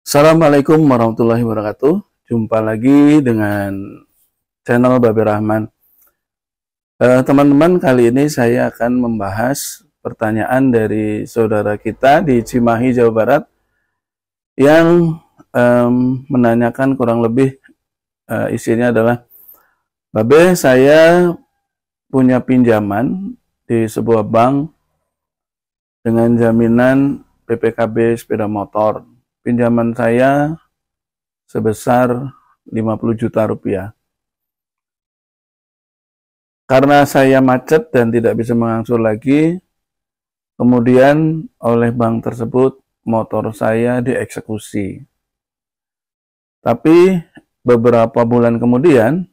Assalamualaikum warahmatullahi wabarakatuh. Jumpa lagi dengan channel Babe Rahman. Teman-teman, kali ini saya akan membahas pertanyaan dari saudara kita di Cimahi, Jawa Barat yang menanyakan kurang lebih isinya adalah, Babe, saya punya pinjaman di sebuah bank dengan jaminan PPKB sepeda motor. Pinjaman saya sebesar 50 juta rupiah. Karena saya macet dan tidak bisa mengangsur lagi, kemudian oleh bank tersebut motor saya dieksekusi. Tapi beberapa bulan kemudian,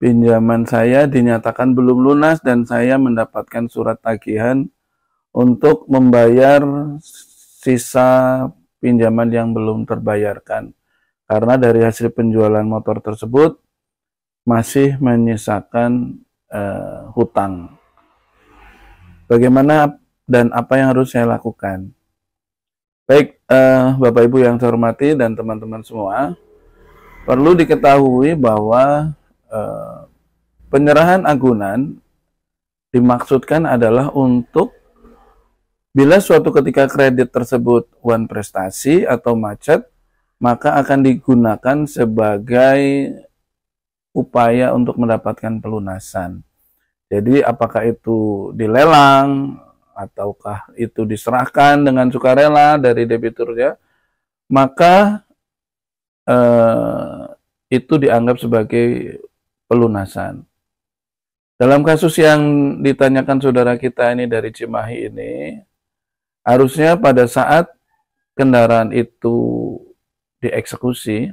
pinjaman saya dinyatakan belum lunas dan saya mendapatkan surat tagihan untuk membayar sisa pinjaman yang belum terbayarkan. Karena dari hasil penjualan motor tersebut masih menyisakan hutang. Bagaimana dan apa yang harus saya lakukan? Baik, Bapak Ibu yang saya hormati dan teman-teman semua, perlu diketahui bahwa penyerahan agunan dimaksudkan adalah untuk bila suatu ketika kredit tersebut wan prestasi atau macet, maka akan digunakan sebagai upaya untuk mendapatkan pelunasan. Jadi apakah itu dilelang, ataukah itu diserahkan dengan sukarela dari debiturnya, maka itu dianggap sebagai pelunasan. Dalam kasus yang ditanyakan saudara kita ini dari Cimahi ini, harusnya pada saat kendaraan itu dieksekusi,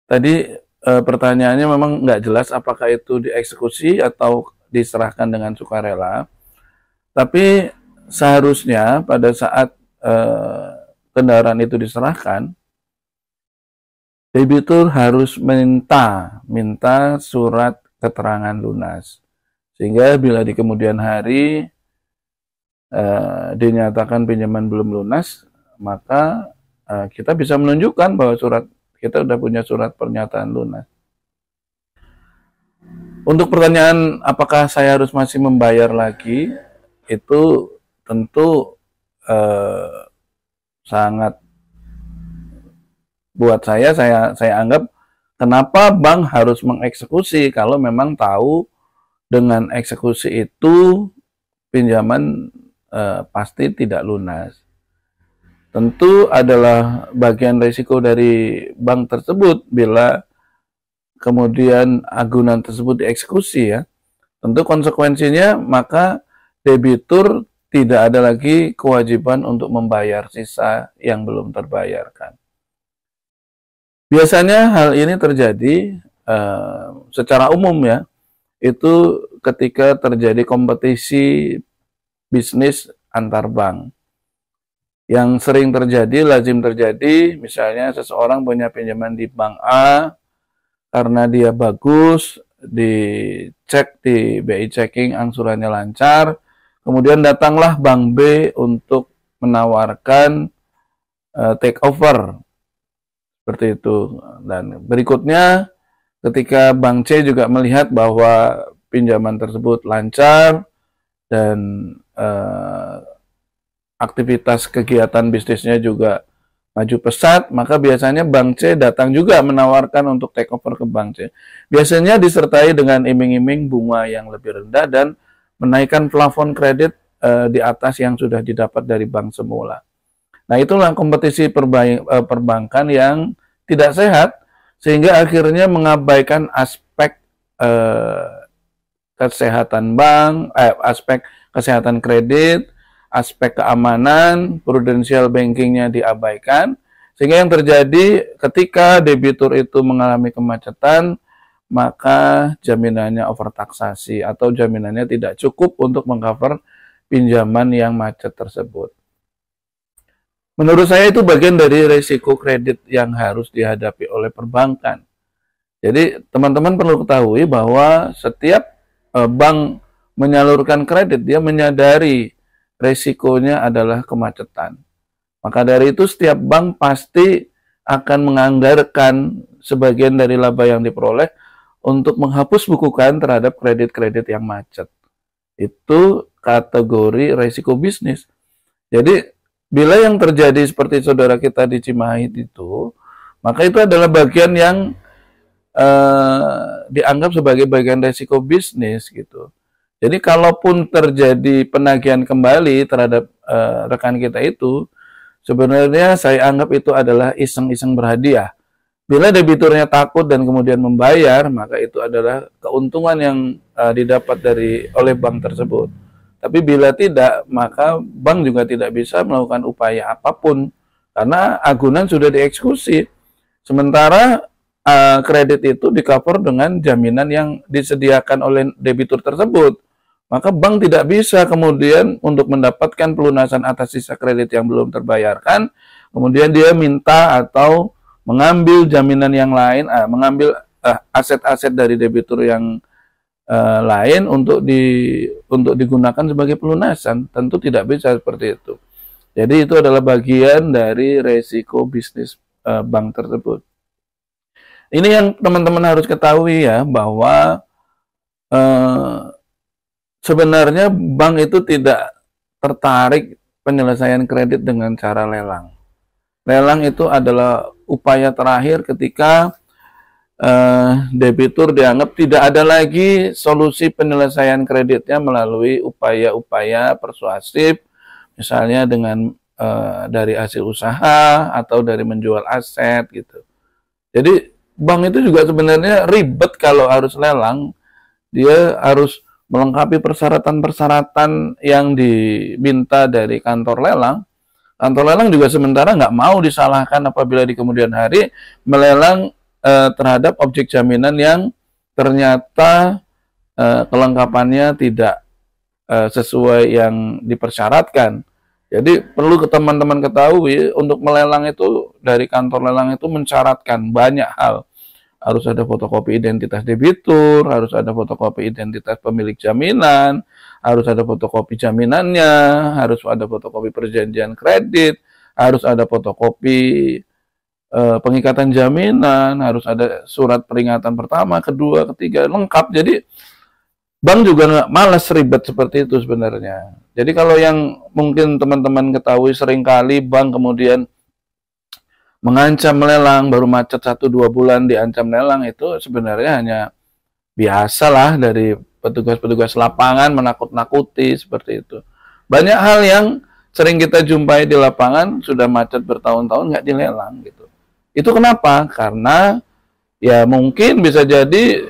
tadi pertanyaannya memang nggak jelas apakah itu dieksekusi atau diserahkan dengan sukarela. Tapi seharusnya pada saat kendaraan itu diserahkan, debitur harus minta surat keterangan lunas. Sehingga bila di kemudian hari dinyatakan pinjaman belum lunas, maka kita bisa menunjukkan bahwa kita sudah punya surat pernyataan lunas. Untuk pertanyaan apakah saya harus masih membayar lagi, itu tentu sangat buat saya anggap kenapa bank harus mengeksekusi kalau memang tahu dengan eksekusi itu pinjaman pasti tidak lunas. Tentu adalah bagian risiko dari bank tersebut bila kemudian agunan tersebut dieksekusi ya. Tentu konsekuensinya maka debitur tidak ada lagi kewajiban untuk membayar sisa yang belum terbayarkan. Biasanya hal ini terjadi secara umum ya, itu ketika terjadi kompetisi bisnis antar bank. Yang sering terjadi, lazim terjadi, misalnya seseorang punya pinjaman di bank A, karena dia bagus, dicek di BI Checking angsurannya lancar, kemudian datanglah bank B untuk menawarkan take over, seperti itu. Dan berikutnya, ketika bank C juga melihat bahwa pinjaman tersebut lancar, dan aktivitas kegiatan bisnisnya juga maju pesat, maka biasanya bank C datang juga menawarkan untuk take over ke bank C. Biasanya disertai dengan iming-iming bunga yang lebih rendah dan menaikkan plafon kredit di atas yang sudah didapat dari bank semula. Nah, itulah kompetisi perbankan yang tidak sehat, sehingga akhirnya mengabaikan aspek kesehatan bank, aspek kesehatan kredit, aspek keamanan, prudensial bankingnya diabaikan, sehingga yang terjadi ketika debitur itu mengalami kemacetan, maka jaminannya overtaksasi atau jaminannya tidak cukup untuk mengcover pinjaman yang macet tersebut. Menurut saya itu bagian dari risiko kredit yang harus dihadapi oleh perbankan. Jadi teman-teman perlu ketahui bahwa setiap bank menyalurkan kredit, dia menyadari resikonya adalah kemacetan. Maka dari itu setiap bank pasti akan menganggarkan sebagian dari laba yang diperoleh untuk menghapus bukukan terhadap kredit-kredit yang macet. Itu kategori resiko bisnis. Jadi bila yang terjadi seperti saudara kita di Cimahi itu, maka itu adalah bagian yang dianggap sebagai bagian resiko bisnis gitu. Jadi kalaupun terjadi penagihan kembali terhadap rekan kita itu, sebenarnya saya anggap itu adalah iseng-iseng berhadiah. Bila debiturnya takut dan kemudian membayar, maka itu adalah keuntungan yang didapat oleh bank tersebut. Tapi bila tidak, maka bank juga tidak bisa melakukan upaya apapun karena agunan sudah dieksekusi. Sementara kredit itu di-cover dengan jaminan yang disediakan oleh debitur tersebut. Maka bank tidak bisa kemudian untuk mendapatkan pelunasan atas sisa kredit yang belum terbayarkan, kemudian dia minta atau mengambil jaminan yang lain, mengambil aset-aset dari debitur yang lain untuk digunakan sebagai pelunasan. Tentu tidak bisa seperti itu. Jadi itu adalah bagian dari resiko bisnis bank tersebut. Ini yang teman-teman harus ketahui ya, bahwa sebenarnya bank itu tidak tertarik penyelesaian kredit dengan cara lelang. Lelang itu adalah upaya terakhir ketika debitur dianggap tidak ada lagi solusi penyelesaian kreditnya melalui upaya-upaya persuasif, misalnya dengan dari hasil usaha atau dari menjual aset gitu. Jadi bank itu juga sebenarnya ribet kalau harus lelang. Dia harus melengkapi persyaratan-persyaratan yang diminta dari kantor lelang. Kantor lelang juga sementara nggak mau disalahkan apabila di kemudian hari melelang terhadap objek jaminan yang ternyata kelengkapannya tidak sesuai yang dipersyaratkan. Jadi perlu teman-teman ketahui, untuk melelang itu dari kantor lelang itu mensyaratkan banyak hal. Harus ada fotokopi identitas debitur, harus ada fotokopi identitas pemilik jaminan, harus ada fotokopi jaminannya, harus ada fotokopi perjanjian kredit, harus ada fotokopi pengikatan jaminan, harus ada surat peringatan pertama, kedua, ketiga, lengkap. Jadi bank juga nggak malas ribet seperti itu sebenarnya. Jadi kalau yang mungkin teman-teman ketahui, seringkali bank kemudian mengancam lelang, baru macet 1-2 bulan diancam lelang, itu sebenarnya hanya biasalah dari petugas-petugas lapangan menakut-nakuti seperti itu. Banyak hal yang sering kita jumpai di lapangan sudah macet bertahun-tahun nggak dilelang gitu. Itu kenapa? Karena ya mungkin bisa jadi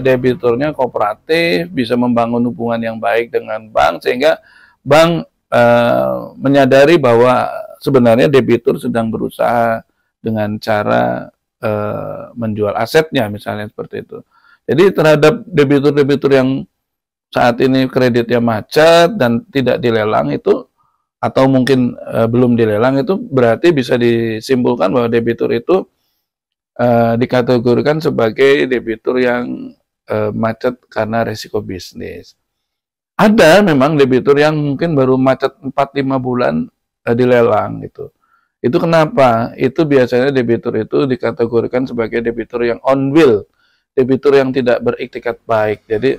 debiturnya kooperatif, bisa membangun hubungan yang baik dengan bank, sehingga bank menyadari bahwa sebenarnya debitur sedang berusaha dengan cara menjual asetnya, misalnya seperti itu. Jadi terhadap debitur-debitur yang saat ini kreditnya macet dan tidak dilelang itu, atau mungkin belum dilelang, itu berarti bisa disimpulkan bahwa debitur itu dikategorikan sebagai debitur yang macet karena resiko bisnis. Ada memang debitur yang mungkin baru macet 4-5 bulan dilelang gitu. Itu kenapa? Itu biasanya debitur itu dikategorikan sebagai debitur yang on will, debitur yang tidak beriktikat baik. Jadi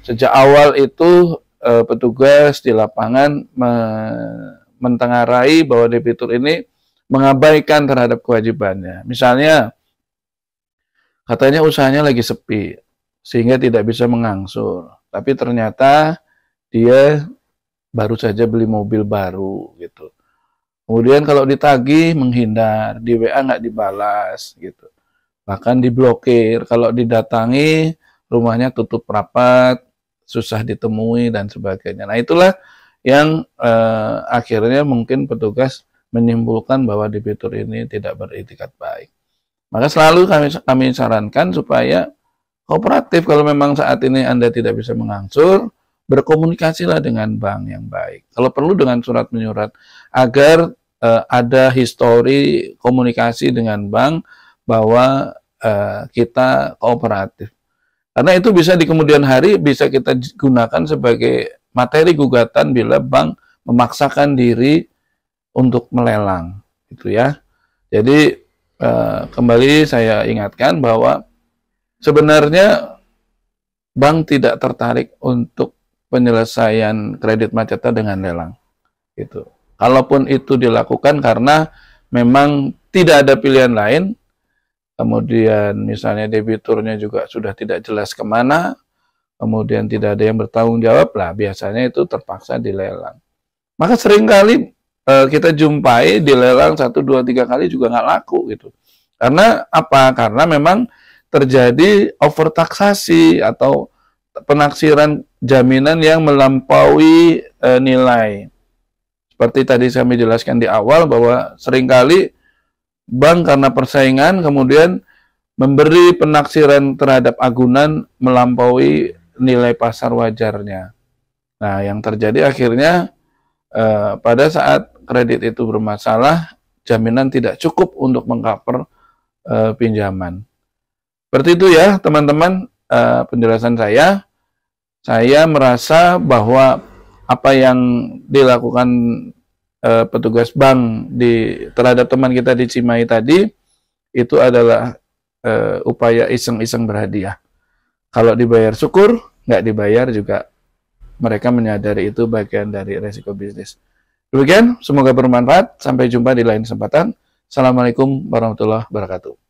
sejak awal itu petugas di lapangan mentengarai bahwa debitur ini mengabaikan terhadap kewajibannya. Misalnya katanya usahanya lagi sepi sehingga tidak bisa mengangsur, tapi ternyata dia baru saja beli mobil baru gitu. Kemudian kalau ditagih menghindar, di WA nggak dibalas gitu. Bahkan diblokir, kalau didatangi rumahnya tutup rapat, susah ditemui dan sebagainya. Nah itulah yang akhirnya mungkin petugas menyimpulkan bahwa debitur ini tidak beriktikat baik. Maka selalu kami sarankan supaya kooperatif. Kalau memang saat ini Anda tidak bisa mengangsur, berkomunikasilah dengan bank yang baik. Kalau perlu dengan surat menyurat, agar ada histori komunikasi dengan bank bahwa kita kooperatif. Karena itu bisa di kemudian hari bisa kita gunakan sebagai materi gugatan bila bank memaksakan diri untuk melelang, gitu ya. Jadi kembali saya ingatkan bahwa sebenarnya bank tidak tertarik untuk penyelesaian kredit macetnya dengan lelang, gitu. Kalaupun itu dilakukan karena memang tidak ada pilihan lain, kemudian misalnya debiturnya juga sudah tidak jelas kemana, kemudian tidak ada yang bertanggung jawab lah, biasanya itu terpaksa dilelang. Maka seringkali kita jumpai dilelang 1, 2, 3 kali juga nggak laku gitu. Karena apa? Karena memang terjadi overtaksasi atau penaksiran jaminan yang melampaui nilai. Seperti tadi kami jelaskan di awal bahwa seringkali bank karena persaingan kemudian memberi penaksiran terhadap agunan melampaui nilai pasar wajarnya. Nah, yang terjadi akhirnya pada saat kredit itu bermasalah, jaminan tidak cukup untuk mengcover pinjaman. Seperti itu ya, teman-teman, penjelasan saya. Saya merasa bahwa apa yang dilakukan petugas bank terhadap teman kita di Cimahi tadi, itu adalah upaya iseng-iseng berhadiah. Kalau dibayar syukur, nggak dibayar juga mereka menyadari itu bagian dari resiko bisnis. Demikian, semoga bermanfaat. Sampai jumpa di lain kesempatan. Assalamualaikum warahmatullahi wabarakatuh.